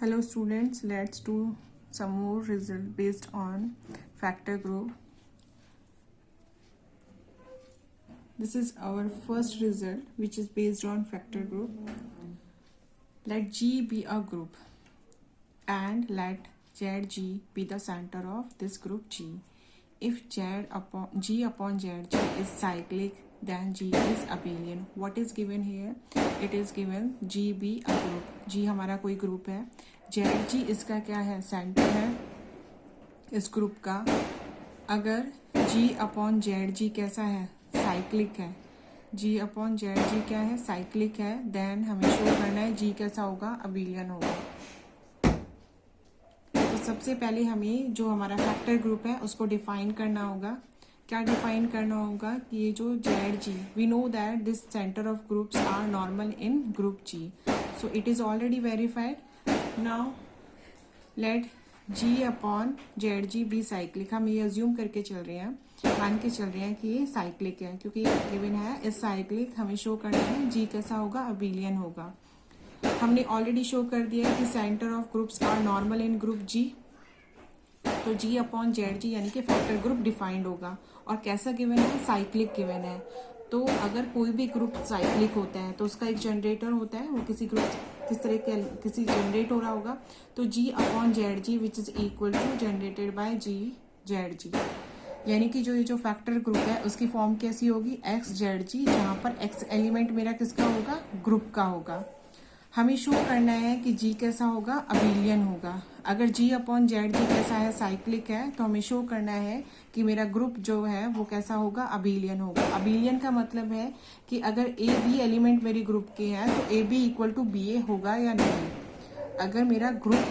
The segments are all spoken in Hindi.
Hello students, let's do some more result based on factor group. This is our first result which is based on factor group. Let G be a group and let ZG be the center of this group G. If G upon ZG is cyclic, then G is abelian. What is given here? It is given G be a group. G हमारा कोई ग्रुप है, ZG इसका क्या है? सेंटर है इस ग्रुप का. अगर G अपॉन ZG कैसा है? साइक्लिक है. G अपॉन ZG क्या है? साइक्लिक है. देन हमें शो करना है G कैसा होगा? अबेलियन होगा. तो सबसे पहले हमें जो हमारा फैक्टर ग्रुप है उसको डिफाइन करना होगा. क्या डिफाइन करना होगा कि ये जो ZG, we know that this centre of groups are normal in group G. So it is already verified. Now let G upon ZG be cyclic. हम ये अज्यूम करके चल रहे हैं, मान के चल रहे हैं कि ये साइक्लिक है, क्योंकि गिवन है इस साइक्लिक. हमें शो करना है G कैसा होगा? अबेलियन होगा. हमने ऑलरेडी शो कर दिया है कि centre of groups are normal in group G. तो G अपॉन ZG यानी कि फैक्टर ग्रुप डिफाइंड होगा. और कैसा गिवन है? साइक्लिक गिवन है. तो अगर कोई भी ग्रुप साइक्लिक होता है तो उसका एक जनरेटर होता है, वो किसी ग्रुप किस तरह के किसी जनरेट हो रहा होगा. तो G upon ZG which is equal to generated by G ZG. यानी कि ये जो फैक्टर ग्रुप है उसकी फॉर्म कैसी होगी? X ZG, जहाँ पर X एलिमेंट मेरा किसका होगा? ग्रुप का होगा. हमें शो करना है कि G कैसा होगा? अबेलियन होगा. अगर G अपॉन ZG कैसा है? साइक्लिक है. तो हमें शो करना है कि मेरा ग्रुप जो है वो कैसा होगा? अबेलियन होगा. अबेलियन का मतलब है कि अगर A B एलिमेंट मेरे ग्रुप के हैं तो AB इक्वल टू BA होगा या नहीं. अगर मेरा ग्रुप,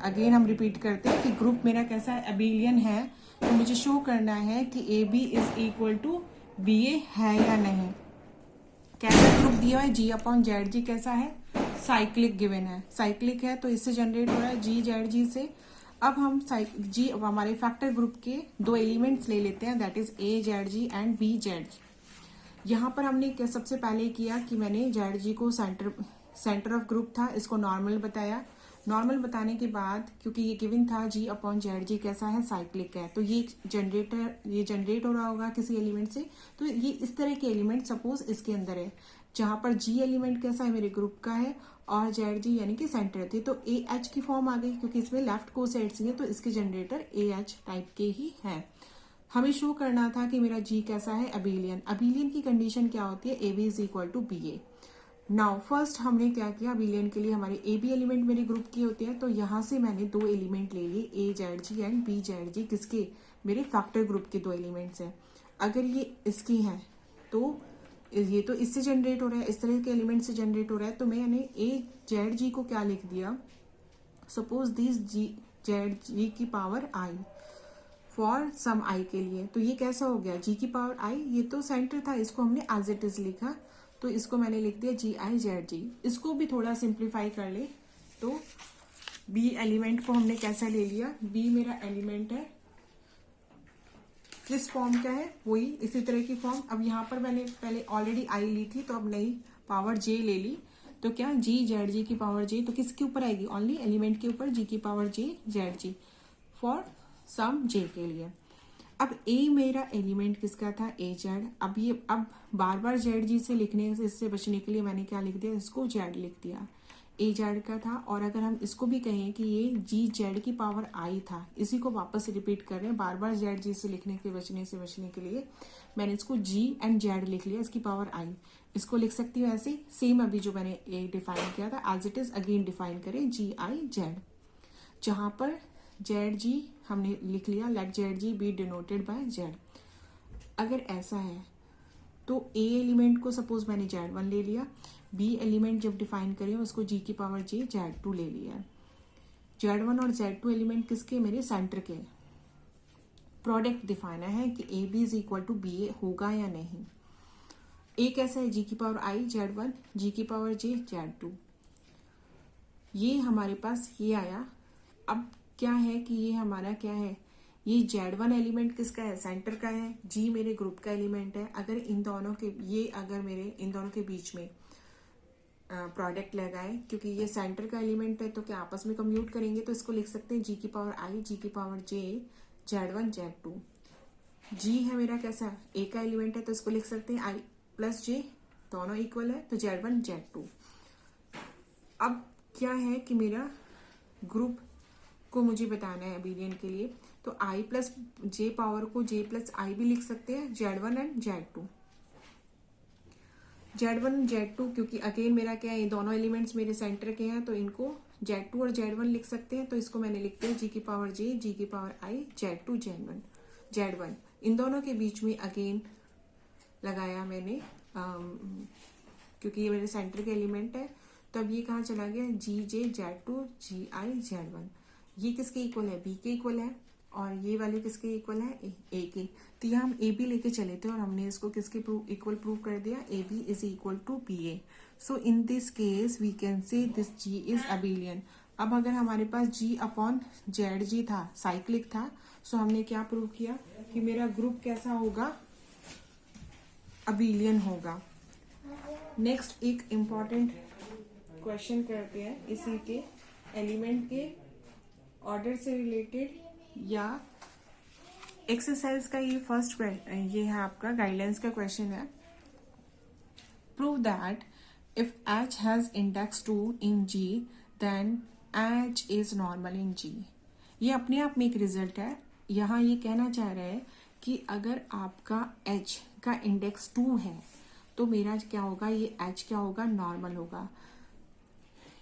अगेन हम रिपीट करते हैं कि ग्रुप मेरा कैसा है? अबेलियन है. तो मुझे शो करना है कि AB is equal to BA है या नहीं. कैसा ग्रुप दिया है? G अपॉन ZG कैसा है? साइक्लिक गिवन है. साइक्लिक है तो इससे जनरेट हो रहा है G ZG से. अब हम G हमारे फैक्टर ग्रुप के दो एलिमेंट्स ले लेते हैं, that is A ZG and B ZG. यहाँ पर हमने क्या सबसे पहले किया कि मैंने ZG को सेंटर ऑफ ग्रुप था, इसको नॉर्मल बताया. नॉर्मल बताने के बाद क्योंकि ये गिवन था G अपॉन ZG कैसा है? साइक्लिक है. तो ये जनरेट हो रहा होगा किसी एलिमेंट से. तो ये इस तरह के एलिमेंट सपोज इसके अंदर है, जहां पर G एलिमेंट कैसा है? मेरे ग्रुप का है और ZG यानी कि सेंटर थी. तो AH की फॉर्म आ गई क्योंकि इसमें लेफ्ट को साइड है, तो इसके जनरेटर AH टाइप के ही है. हमें शो करना था कि मेरा G कैसा है? अबेलियन. अबेलियन की कंडीशन क्या होती है? AB is equal to BA. Now first हमने क्या किया? अबेलियन के लिए हमारे AB एलिमेंट मेरे ग्रुप की होते हैं, तो यहाँ से मैंने दो एलिमेंट ले लिए A ZG and B ZG. किसके? मेरे फैक्टर ग्रुप के दो एलिमेंट्स हैं. अगर ये इसकी है तो ये तो इससे जनरेट हो रहा है, इस तरह के एलिमेंट से जनरेट हो रहा है. तो मैंने A ZG को क्या लिख दिया? सपोज दिस G ZG की power I for some I के लिए. तो ये कैसा हो गया? G की पावर I. ये तो सेंटर था, इसको हमने एज इट इज लिखा, तो इसको मैंने लिख दिया GI ZG. इसको भी थोड़ा सिंप्लीफाई कर ले तो B एलिमेंट को हमने कैसा ले लिया? B मेरा एलिमेंट है, किस फॉर्म का है? वही इसी तरह की फॉर्म. अब यहाँ पर मैंने पहले ऑलरेडी I ली थी, तो अब नई पावर J ले ली. तो क्या? G ZG की पावर J. तो किसके ऊपर आएगी? ओनली एलिमेंट के ऊपर G की power J ZG for some J के लिए. अब A मेरा एलिमेंट किसका था? AZ. अब बार बार ZG से लिखने से, इससे बचने के लिए मैंने क्या लिख दिया? इसको Z लिख दिया. AZ का था. और अगर हम इसको भी कहें कि ये GZ की पावर I था, इसी को वापस रिपीट कर रहे हैं. बार बार ZG से लिखने के बचने के लिए मैंने इसको G एंड Z लिख लिया, इसकी पावर I. इसको लिख सकती हूँ ऐसे सेम अभी जो मैंने A डिफाइन किया था as it is again define करें GI Z. जहां पर ZG हमने लिख लिया, let ZG be denoted by Z. अगर ऐसा है तो A एलिमेंट को सपोज मैंने Z1 ले लिया, B एलिमेंट जब डिफाइन करें उसको G की पावर J Z2 ले लिया. Z1 और Z2 एलिमेंट किसके? मेरे सेंटर के. प्रोडक्ट दिखाना है कि AB is equal to BA होगा या नहीं. A कैसा है? G की पावर I Z1, G की पावर J Z2. ये हमारे पास ये आया. अब क्या है कि ये हमारा क्या है? ये Z1 एलिमेंट किसका है? सेंटर का है. G मेरे ग्रुप का एलिमेंट है. अगर इन दोनों के बीच में प्रोडक्ट लगाए, क्योंकि ये सेंटर का एलिमेंट है तो क्या आपस में कम्यूट करेंगे, तो इसको लिख सकते हैं जी की पावर आई जी की पावर जे Z1 Z2। जी है मेरा कैसा ए का एलिमेंट है तो इसको लिख सकते हैं आई प्लस जे, दोनों इक्वल है तो Z1 Z2। अब क्या है कि मेरा ग्रुप को मुझे बताना है अबिलियन के लिए, तो आई प्लस जे पावर को जे प्लस आई भी लिख सकते हैं Z1 and Z2। Z1 Z2 क्योंकि अगेन मेरा क्या है, ये दोनों एलिमेंट्स मेरे सेंटर के हैं तो इनको Z2 और Z1 लिख सकते हैं, तो इसको मैंने लिखते हैं जी की पावर जे जी की पावर आई Z2 Z1। इन दोनों के बीच में अगेन लगाया मैंने क्योंकि ये मेरे सेंटर के एलिमेंट है, तो अब ये कहाँ चला गया जी जे Z2 जी आई Z1। ये किसके इक्वल है, बी के इक्वल है, और ये वाले किसके इक्वल है, ए के। तो यहाँ हम ए बी लेके चले थे और हमने इसको किसके इक्वल प्रूव कर दिया, A B is equal to B A. So in this case we can say this G is abelian. अब अगर हमारे पास जी अपॉन जेड जी था, साइक्लिक था, सो हमने क्या प्रूव किया कि मेरा ग्रुप कैसा होगा, अबिलियन होगा। नेक्स्ट एक इम्पॉर्टेंट क्वेश्चन करते हैं इसी के एलिमेंट के ऑर्डर से रिलेटेड, या एक्सरसाइज का ये फर्स्ट ये है आपका गाइडलाइंस का क्वेश्चन है। Prove that if H has index 2 in G then H is normal in G. ये अपने आप में एक रिजल्ट है। यहाँ ये कहना चाह रहे हैं कि अगर आपका एच का इंडेक्स 2 है तो मेरा क्या होगा, ये एच क्या होगा, नॉर्मल होगा।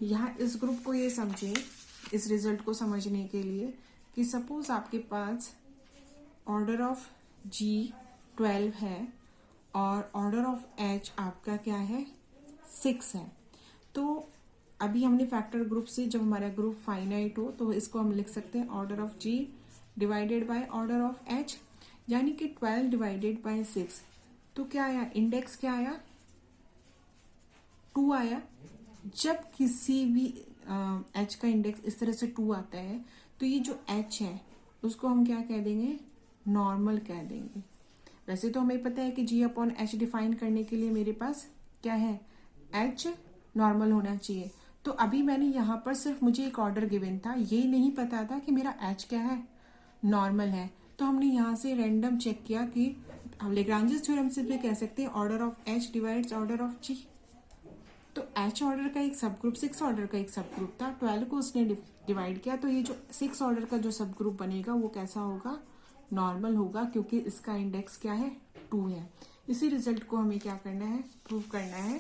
यहाँ इस ग्रुप को ये समझें, इस रिजल्ट को समझने के लिए, कि सपोज आपके पास ऑर्डर ऑफ जी 12 है और ऑर्डर ऑफ एच आपका क्या है, 6 है। तो अभी हमने फैक्टर ग्रुप से, जब हमारा ग्रुप फाइनाइट हो तो इसको हम लिख सकते हैं order of G divided by order of H, यानी कि 12 डिवाइडेड बाय 6। तो क्या आया, इंडेक्स क्या आया, 2 आया। जब किसी भी एच का इंडेक्स इस तरह से 2 आता है तो ये जो एच है उसको हम क्या कह देंगे, नॉर्मल कह देंगे। वैसे तो हमें पता है कि जी अपॉन एच डिफाइन करने के लिए मेरे पास क्या है, एच नॉर्मल होना चाहिए। तो अभी मैंने यहाँ पर सिर्फ मुझे एक ऑर्डर गिवन था, ये नहीं पता था कि मेरा एच क्या है, नॉर्मल है। तो हमने यहाँ से रैंडम चेक किया कि हम लेग्रांजेस थ्योरम से भी कह सकते हैं order of H divides order of G. तो एच ऑर्डर का एक सब ग्रुप 6 ऑर्डर का एक सब ग्रुप था, 12 को उसने डिवाइड किया, तो ये जो 6 ऑर्डर का जो सब ग्रुप बनेगा वो कैसा होगा, नॉर्मल होगा, क्योंकि इसका इंडेक्स क्या है, 2 है। इसी रिजल्ट को हमें क्या करना है, प्रूव करना है।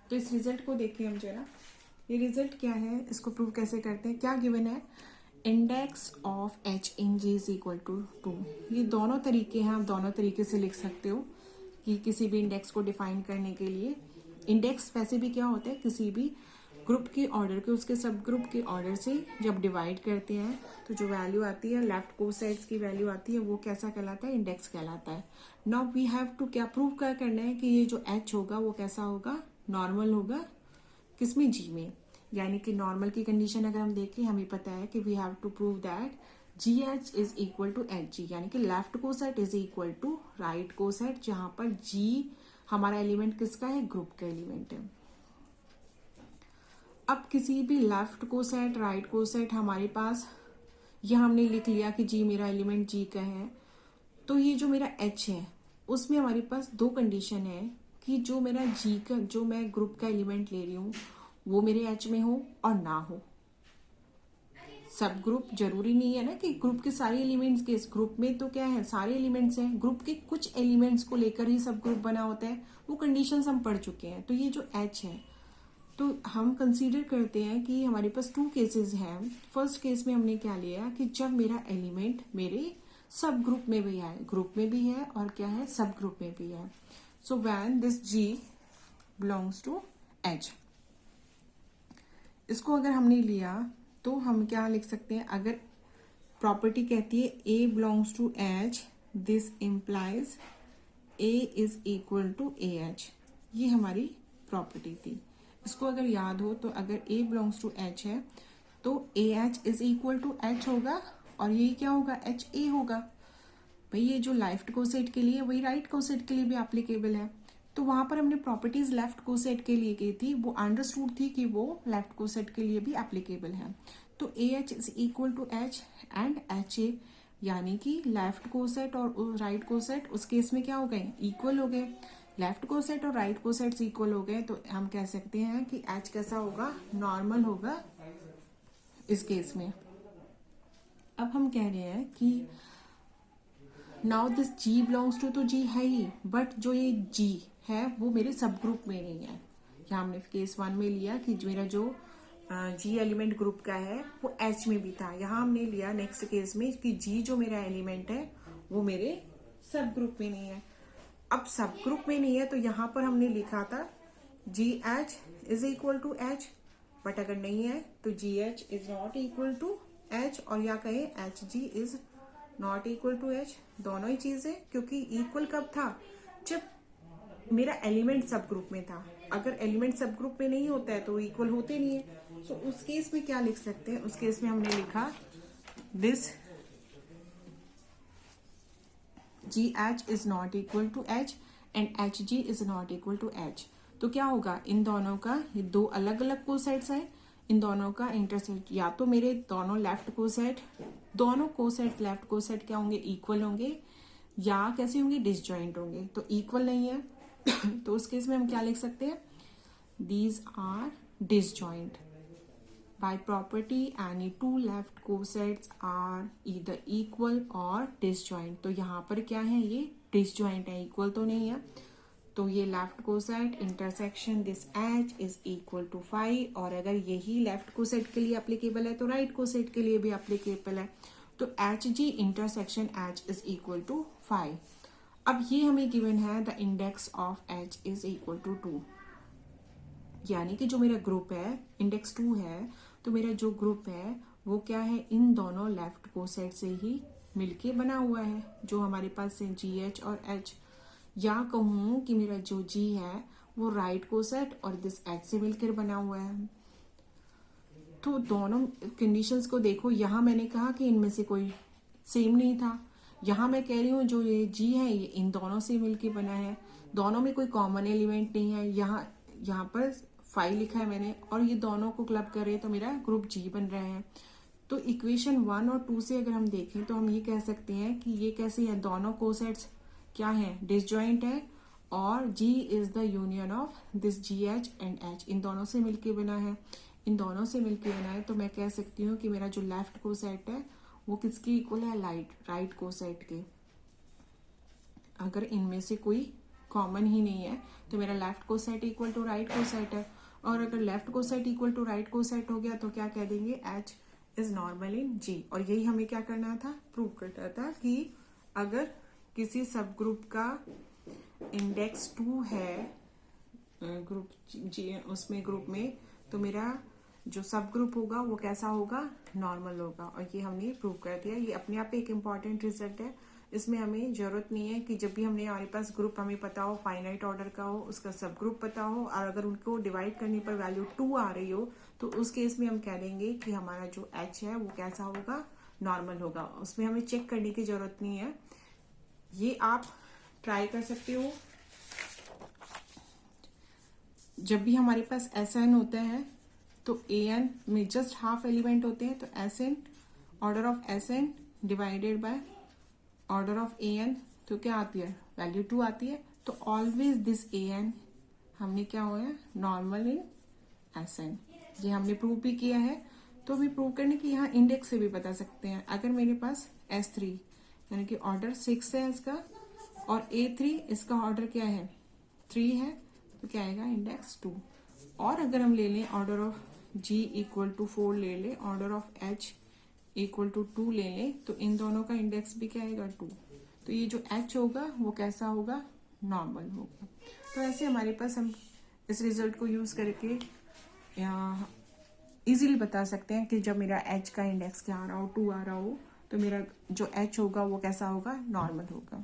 तो इस रिजल्ट को देखिए हम जरा, ये रिजल्ट क्या है, इसको प्रूव कैसे करते हैं। क्या गिवन है, index of H in G is equal to 2। ये दोनों तरीके हैं, आप दोनों तरीके से लिख सकते हो कि किसी भी इंडेक्स को डिफाइन करने के लिए। इंडेक्स वैसे भी क्या होता है, किसी भी ग्रुप के ऑर्डर के उसके सब ग्रुप के ऑर्डर से जब डिवाइड करते हैं तो जो वैल्यू आती है, लेफ्ट को साइड्स की वैल्यू आती है, वो कैसा कहलाता है, इंडेक्स कहलाता है। नाउ वी हैव टू क्या प्रूव क्या करना है कि ये जो एच होगा वो कैसा होगा, नॉर्मल होगा, किसमें, जी में। यानी कि नॉर्मल की कंडीशन अगर हम देखें, हमें पता है कि we have to prove that G H is equal to H G, यानी कि left coset is equal to right coset, जहां पर जी हमारा एलिमेंट किसका है, ग्रुप का एलिमेंट है। अब किसी भी लेफ्ट कोसेट राइट कोसेट हमारे पास, यह हमने लिख लिया कि जी मेरा एलिमेंट जी का है, तो ये जो मेरा एच है उसमें हमारे पास दो कंडीशन है कि जो मेरा जी का, जो मैं ग्रुप का एलिमेंट ले रही हूँ वो मेरे एच में हो और ना हो। सब ग्रुप जरूरी नहीं है ना कि ग्रुप के सारे एलिमेंट्स के, इस ग्रुप में तो क्या है, सारे एलिमेंट्स हैं, ग्रुप के कुछ एलिमेंट्स को लेकर ही सब ग्रुप बना होता है, वो कंडीशंस हम पढ़ चुके हैं। तो ये जो एच है तो हम कंसीडर करते हैं कि हमारे पास 2 केसेस हैं। फर्स्ट केस में हमने क्या लिया कि जब मेरा एलिमेंट मेरे सब ग्रुप में भी है, ग्रुप में भी है और क्या है, सब ग्रुप में भी है। So when this G belongs to H, इसको अगर हमने लिया तो हम क्या लिख सकते हैं, अगर प्रॉपर्टी कहती है A belongs to H, this implies A is equal to A H, ये हमारी प्रॉपर्टी थी। इसको अगर याद हो तो अगर ए बिलोंग्स टू एच है तो a H is equal to H होगा, और ये क्या होगा, एच ए होगा। भाई ये जो लेफ्ट कोसेट के लिए वही राइट कोसेट के लिए भी एप्लीकेबल है। तो वहां पर हमने प्रॉपर्टीज लेफ्ट कोसेट के लिए की थी, वो अंडरस्टूड थी कि वो लेफ्ट कोसेट के लिए भी एप्लीकेबल है। तो a H is equal to H and H a, यानी कि लेफ्ट कोसेट और राइट कोसेट उस केस में क्या हो गए, इक्वल हो गए। लेफ्ट कोसेट और राइट कोसेट्स इक्वल हो गए तो हम कह सकते हैं कि एच कैसा होगा, नॉर्मल होगा इस केस में। अब हम कह रहे हैं कि now this G belongs to, तो जी है ही, बट जो ये जी है वो मेरे सब ग्रुप में नहीं है। यहाँ हमने केस 1 में लिया कि मेरा जो जी एलिमेंट ग्रुप का है वो एच में भी था। यहाँ हमने लिया नेक्स्ट केस में कि जी जो मेरा एलिमेंट है वो मेरे सब ग्रुप में नहीं है। अब सब ग्रुप में नहीं है तो यहाँ पर हमने लिखा था G H is equal to H, but अगर नहीं है तो G H is not equal to H, और या कहे H G is not equal to H, दोनों ही चीजें। क्योंकि इक्वल कब था, जब मेरा एलिमेंट सब ग्रुप में था। अगर एलिमेंट सब ग्रुप में नहीं होता है तो इक्वल होते नहीं है। तो उस केस में क्या लिख सकते हैं, उस केस में हमने लिखा this G H is not equal to H and H G is not equal to H. तो क्या होगा, इन दोनों का, ये दो अलग अलग कोसेट्स हैं, इन दोनों का इंटरसेक्ट, या तो मेरे दोनों लेफ्ट कोसेट, दोनों कोसेट लेफ्ट कोसेट क्या होंगे, इक्वल होंगे, या कैसे होंगे, डिसजॉइंट होंगे। तो इक्वल नहीं है तो उस केस में हम क्या लिख सकते हैं, these are disjoint by property any two left cosets are either equal or disjoint। तो यहाँ पर क्या है, ये disjoint है, equal तो नहीं है। तो ये left coset intersection this H is equal to 5, और अगर यही लेफ्ट कोसेट के लिए एप्लीकेबल है तो राइट कोसेट के लिए भी एप्लीकेबल है। तो H G intersection H is equal to 5। अब ये हमें गिवन है the index of H is equal to 2, यानी कि जो मेरा ग्रुप है इंडेक्स 2 है, तो मेरा जो ग्रुप है वो क्या है, इन दोनों लेफ्ट कोसेट से ही मिलके बना हुआ है, जो हमारे पास है जी एच और एच। या कहूँ कि मेरा जो जी है वो राइट कोसेट और दिस एच से मिलकर बना हुआ है। तो दोनों कंडीशंस को देखो, यहाँ मैंने कहा कि इनमें से कोई सेम नहीं था, यहाँ मैं कह रही हूँ जो ये जी है ये इन दोनों से मिलके बना है, दोनों में कोई कॉमन एलिमेंट नहीं है। यहाँ पर 5 लिखा है मैंने, और ये दोनों को क्लब करे तो मेरा ग्रुप जी बन रहा है। तो इक्वेशन 1 और 2 से अगर हम देखें तो हम ये कह सकते हैं कि ये कैसे है, दोनों कोसेट्स क्या है, डिसजॉइंट है, और G is the union of this G H and H, इन दोनों से मिलके बना है, इन दोनों से मिलके बना है। तो मैं कह सकती हूँ कि मेरा जो लेफ्ट कोसेट है वो किसके इक्वल है, राइट कोसेट के। अगर इनमें से कोई कॉमन ही नहीं है तो मेरा left coset equal to right coset है, और अगर left coset equal to right coset हो गया तो क्या कह देंगे, H is normal in G. और यही हमें क्या करना था, प्रूव करना था कि अगर किसी सब ग्रुप का इंडेक्स 2 है ग्रुप जी, उसमें ग्रुप में, तो मेरा जो सब ग्रुप होगा वो कैसा होगा, नॉर्मल होगा। और ये हमने प्रूव कर दिया। ये अपने आप एक इम्पॉर्टेंट रिजल्ट है, इसमें हमें जरूरत नहीं है कि जब भी हमारे पास ग्रुप हमें पता हो, फाइनाइट ऑर्डर का हो, उसका सब ग्रुप पता हो, और अगर उनको डिवाइड करने पर वैल्यू 2 आ रही हो तो उस केस में हम कह देंगे कि हमारा जो एच है वो कैसा होगा, नॉर्मल होगा। उसमें हमें चेक करने की जरूरत नहीं है, ये आप ट्राई कर सकते हो। जब भी हमारे पास एस एन होता है तो ए एन में जस्ट हाफ एलिमेंट होते हैं, तो S n, order of S n divided by order of A n, तो क्या आती है, वैल्यू 2 आती है। तो ऑलवेज दिस ए एन हमने क्या हुआ है, नॉर्मल इन एस एन। ये हमने प्रूव भी किया है। तो अभी प्रूव करने की यहाँ इंडेक्स से भी बता सकते हैं। अगर मेरे पास S3 यानी कि ऑर्डर 6 है इसका, और A3 इसका ऑर्डर क्या है, 3 है, तो क्या आएगा, इंडेक्स 2। और अगर हम ले लें order of G equal to 4 ले लें, order of H equal to 2 ले लें, तो इन दोनों का इंडेक्स भी क्या आएगा, 2। तो ये जो H होगा वो कैसा होगा, नॉर्मल होगा। तो ऐसे हमारे पास हम इस रिजल्ट को यूज करके इजीली बता सकते हैं कि जब मेरा H का इंडेक्स क्या आ रहा हो, 2 आ रहा हो, तो मेरा जो H होगा वो कैसा होगा, नॉर्मल होगा।